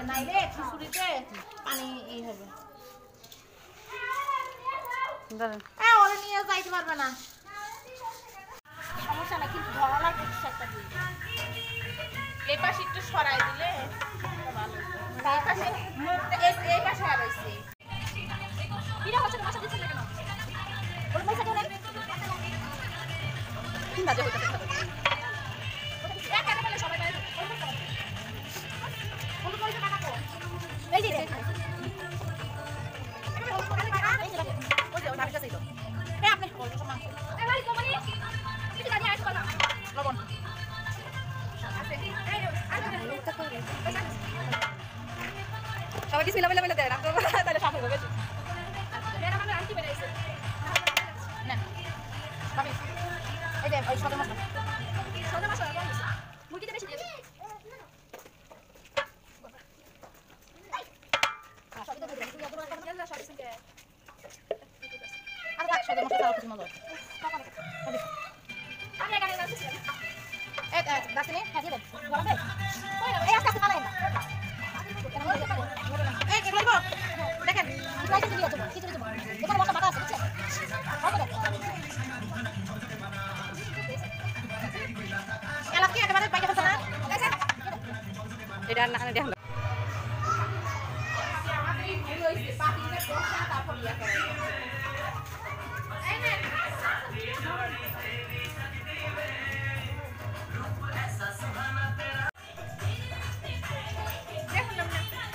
নাইলে খিচুড়িতে পানি এই হবে ওরা নিয়ে যাইতে পারবে না সমস্যা না কিন্তু ধরা লাগবে একটা দিয়ে এই পাশে একটু সরাই দিলে ভালো এই পাশে এই পাশে আর হইছে কিরা হচ্ছে মাছ দিতে লাগে না ওর পয়সা দেন তিন বাজে হইতাছে এক কাটে বলে সবাই বাইরে ওর পয়সা কাটাবো এই যে এই যে ওটা কাছে দিও এই আপনি বলছো সমান এই বাড়ি কোমানি কিছু গাড়ি আসবে না লবণ সবাই বিসমিল্লাহ বলে দেন আপনারা তাহলে সাফ হবে এর আমাদের আন্টি বেরাইছে না ভাবি এই যে ওই সাদা মশলা মুরগিতে বেশি দিয়ে দেন সবই তো দিয়ে তুই এত বড় কথা বলছিস সবই সঙ্গে আর সাদা মশলা আর কিছু মজা আরে গাড়ি লাগছে এই দাসনে হ্যাঁ দিয়ে দেন গরম দে এই আস্তে আস্তে পালাই না এই কি বলবো দেখেন প্রাইস দিয়ে দিও কিছু কিছু এখানে মশলা বাটা আছে বুঝছেন এলাচ কি একেবারে বাইরে ফেলছ না দেখেন এটা না না দেখেন আমি ভুল হইছে পাতিতে বসা তারপর ইয়া করে এই নে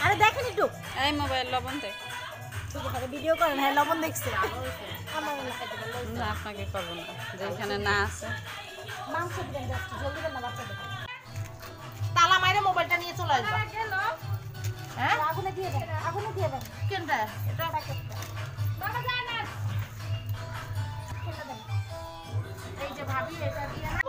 আরে দেখেন একটু এই মোবাইল লবণ দে তুই ভিডিও করেন হ্যাঁ লবণ দেখছি না আপনাকে করব না যেখানে না আছে মাংস দিবেন জাস্ট জলদি দেন না বাচ্চাদের তালা মাইরে মোবাইলটা নিয়ে চলে আসবে হ্যাঁ আগুনে দিয়ে দেন কেনটা এটা বাবা যায় না এই যে ভাবি এটা দিয়ে